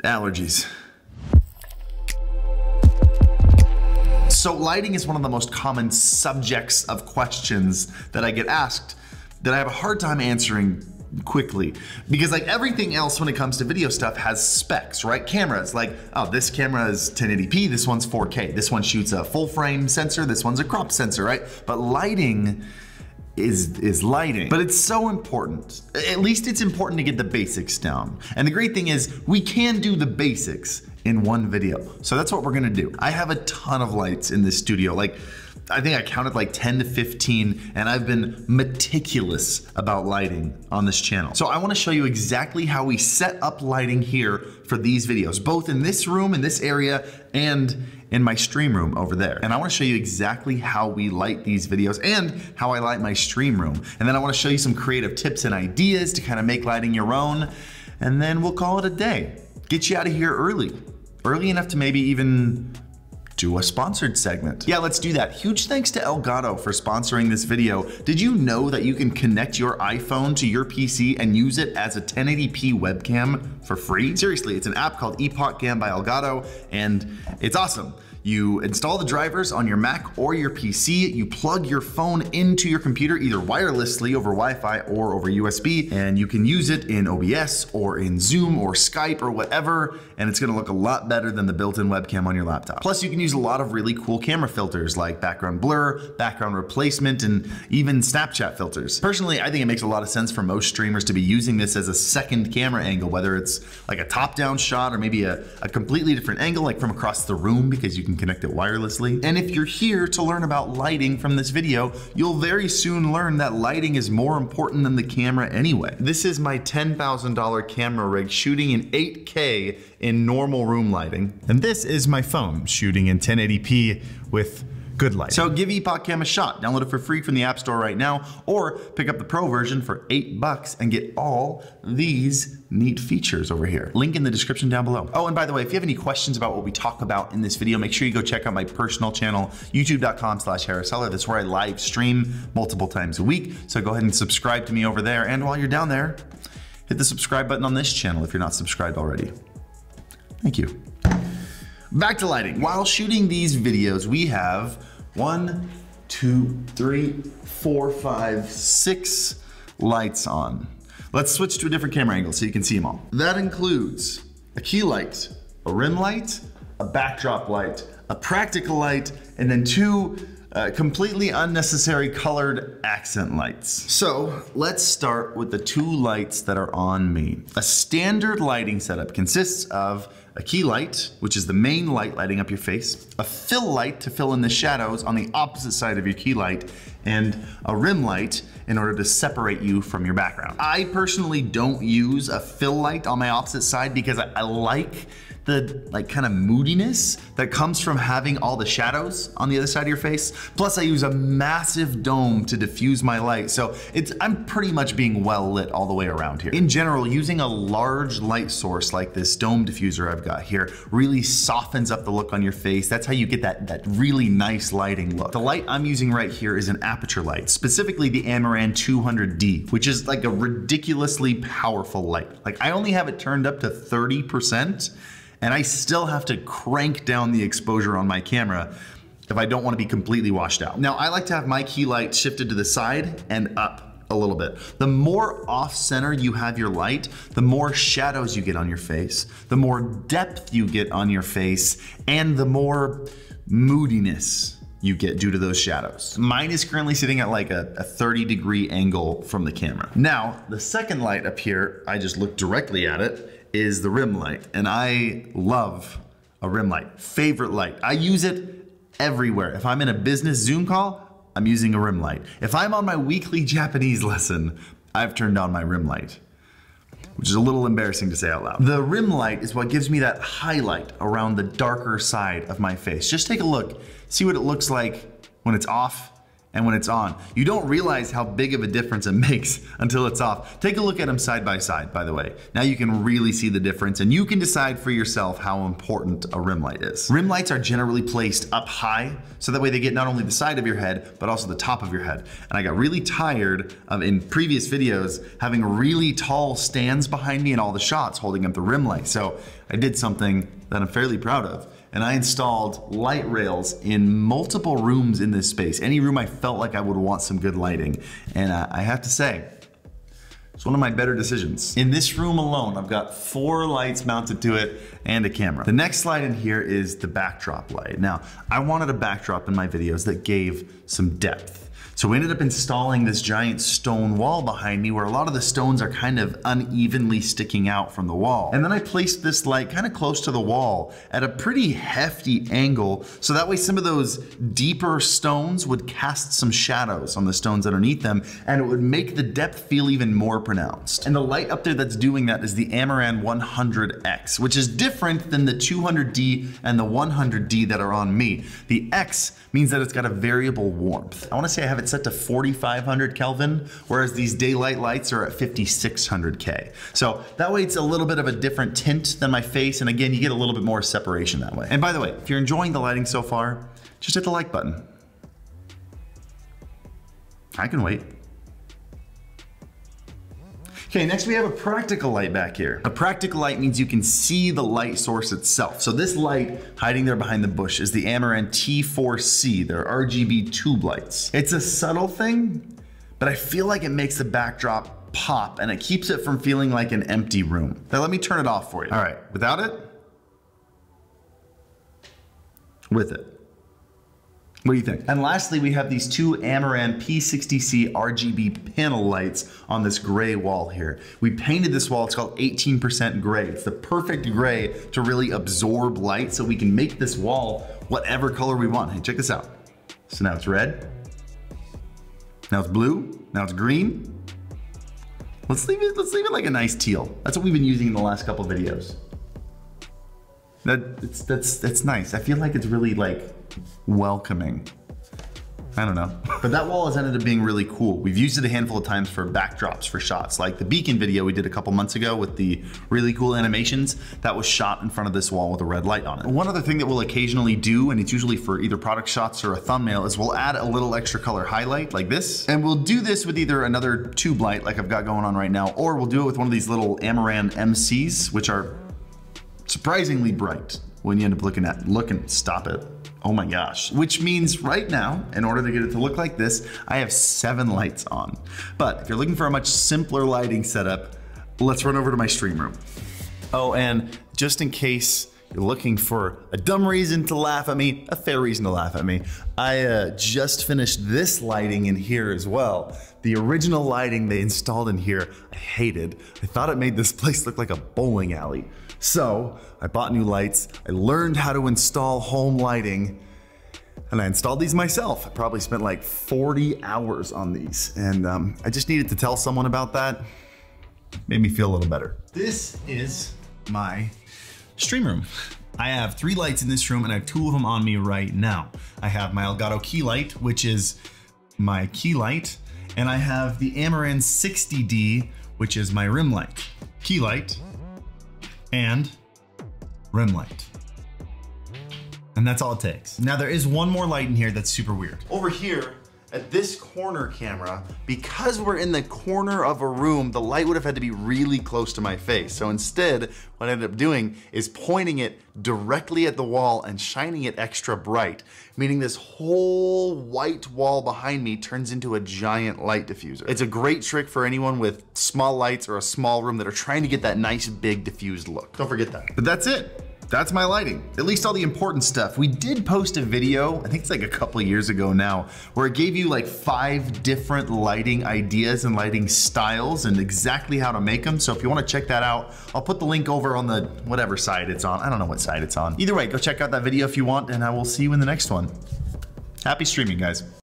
Allergies. So lighting is one of the most common subjects of questions that I get asked that I have a hard time answering quickly, because like everything else when it comes to video stuff has specs, right? Cameras, like, oh, this camera is 1080p, this one's 4K, this one shoots a full frame sensor, this one's a crop sensor, right? But lighting is lighting. But it's so important. At least it's important to get the basics down. And the great thing is we can do the basics in one video. So that's what we're gonna do. I have a ton of lights in this studio. Like, I think I counted like 10 to 15, and I've been meticulous about lighting on this channel. So I wanna show you exactly how we set up lighting here for these videos, both in this room, in this area, and in my stream room over there. And I wanna show you exactly how we light these videos and how I light my stream room. And then I wanna show you some creative tips and ideas to kind of make lighting your own, and then we'll call it a day. Get you out of here early enough to maybe even do a sponsored segment. Yeah, let's do that. Huge thanks to Elgato for sponsoring this video. Did you know that you can connect your iPhone to your PC and use it as a 1080p webcam for free? Seriously, it's an app called EpocCam by Elgato, and it's awesome. You install the drivers on your Mac or your PC, you plug your phone into your computer either wirelessly over Wi-Fi or over USB, and you can use it in OBS or in Zoom or Skype or whatever, and it's gonna look a lot better than the built-in webcam on your laptop. Plus, you can use a lot of really cool camera filters like background blur, background replacement, and even Snapchat filters. Personally, I think it makes a lot of sense for most streamers to be using this as a second camera angle, whether it's like a top-down shot or maybe a completely different angle, like from across the room, because you can connect it wirelessly. And if you're here to learn about lighting from this video, you'll very soon learn that lighting is more important than the camera anyway. This is my $10,000 camera rig shooting in 8K in normal room lighting. And this is my phone shooting in 1080p with good lighting. So give EpocCam a shot. Download it for free from the App Store right now, or pick up the Pro version for $8 and get all these neat features over here. Link in the description down below. Oh, and by the way, if you have any questions about what we talk about in this video, make sure you go check out my personal channel, youtube.com/HarrisHeller. That's where I live stream multiple times a week. So go ahead and subscribe to me over there. And while you're down there, hit the subscribe button on this channel if you're not subscribed already. Thank you. Back to lighting. While shooting these videos, we have 1, 2, 3, 4, 5, 6 lights on. Let's switch to a different camera angle so you can see them all. That includes a key light, a rim light, a backdrop light, a practical light, and then 2 completely unnecessary colored accent lights. So let's start with the 2 lights that are on me. A standard lighting setup consists of a key light, which is the main light lighting up your face, a fill light to fill in the shadows on the opposite side of your key light, and a rim light in order to separate you from your background. I personally don't use a fill light on my opposite side because I like the kind of moodiness that comes from having all the shadows on the other side of your face. Plus I use a massive dome to diffuse my light. So I'm pretty much being well lit all the way around here. In general, using a large light source like this dome diffuser I've got here really softens up the look on your face. That's how you get that really nice lighting look. The light I'm using right here is an aperture light, specifically the Amaran 200D, which is like a ridiculously powerful light. Like I only have it turned up to 30%, and I still have to crank down the exposure on my camera if I don't want to be completely washed out. Now, I like to have my key light shifted to the side and up a little bit. The more off center you have your light, the more shadows you get on your face, the more depth you get on your face, and the more moodiness you get due to those shadows. Mine is currently sitting at like a 30-degree angle from the camera. Now, the second light up here, I just look directly at it, is the rim light. And I love a rim light. Favorite light. I use it everywhere. If I'm in a business Zoom call, I'm using a rim light. If I'm on my weekly Japanese lesson, I've turned on my rim light, which is a little embarrassing to say out loud. The rim light is what gives me that highlight around the darker side of my face. Just take a look, see what it looks like when it's off and when it's on. You don't realize how big of a difference it makes until it's off. Take a look at them side by side, by the way. Now you can really see the difference, and you can decide for yourself how important a rim light is. Rim lights are generally placed up high, so that way they get not only the side of your head, but also the top of your head. And I got really tired of, in previous videos, having really tall stands behind me in all the shots holding up the rim light. So I did something that I'm fairly proud of. And I installed light rails in multiple rooms in this space. Any room I felt like I would want some good lighting. And I have to say, it's one of my better decisions. In this room alone, I've got 4 lights mounted to it and a camera. The next slide in here is the backdrop light. Now, I wanted a backdrop in my videos that gave some depth. So we ended up installing this giant stone wall behind me where a lot of the stones are kind of unevenly sticking out from the wall. And then I placed this light kind of close to the wall at a pretty hefty angle, so that way some of those deeper stones would cast some shadows on the stones underneath them, and it would make the depth feel even more pronounced. And the light up there that's doing that is the Amaran 100X, which is different than the 200D and the 100D that are on me. The X means that it's got a variable warmth. I want to say I have it set to 4,500 Kelvin, whereas these daylight lights are at 5,600 K. So that way it's a little bit of a different tint than my face, and again, you get a little bit more separation that way. And by the way, if you're enjoying the lighting so far, just hit the like button. I can wait. Okay, next we have a practical light back here. A practical light means you can see the light source itself. So this light hiding there behind the bush is the Amaran T4C. They're RGB tube lights. It's a subtle thing, but I feel like it makes the backdrop pop and it keeps it from feeling like an empty room. Now let me turn it off for you. All right, without it, with it. What do you think? And lastly, we have these 2 Amaran P60C RGB panel lights on this gray wall here. We painted this wall, it's called 18% gray. It's the perfect gray to really absorb light, so we can make this wall whatever color we want. Hey, check this out. So now it's red, now it's blue, now it's green. Let's leave it like a nice teal. That's what we've been using in the last couple videos. That's nice. I feel like it's really like welcoming. I don't know. But that wall has ended up being really cool. We've used it a handful of times for backdrops for shots, like the beacon video we did a couple months ago with the really cool animations. That was shot in front of this wall with a red light on it. One other thing that we'll occasionally do, and it's usually for either product shots or a thumbnail, is we'll add a little extra color highlight like this. And we'll do this with either another tube light like I've got going on right now, or we'll do it with one of these little Amaran MCs, which are surprisingly bright when you end up looking, stop it. Oh my gosh. Which means right now, in order to get it to look like this, I have 7 lights on. But if you're looking for a much simpler lighting setup, let's run over to my stream room. Oh, and just in case you're looking for a dumb reason to laugh at me, a fair reason to laugh at me, I just finished this lighting in here as well. The original lighting they installed in here, I hated. I thought it made this place look like a bowling alley. So I bought new lights, I learned how to install home lighting, and I installed these myself. I probably spent like 40 hours on these, and I just needed to tell someone about that. Made me feel a little better. This is my stream room. I have 3 lights in this room, and I have 2 of them on me right now. I have my Elgato key light, which is my key light, and I have the Amaran 60D, which is my rim light. Key light, and rim light. And that's all it takes. Now there is one more light in here that's super weird. Over here at this corner camera, because we're in the corner of a room, the light would have had to be really close to my face. So instead, what I ended up doing is pointing it directly at the wall and shining it extra bright, meaning this whole white wall behind me turns into a giant light diffuser. It's a great trick for anyone with small lights or a small room that are trying to get that nice big diffused look. Don't forget that. But that's it. That's my lighting, at least all the important stuff. We did post a video, I think it's like a couple of years ago now, where it gave you like 5 different lighting ideas and lighting styles and exactly how to make them. So if you want to check that out, I'll put the link over on the whatever side it's on. I don't know what side it's on. Either way, go check out that video if you want, and I will see you in the next one. Happy streaming, guys.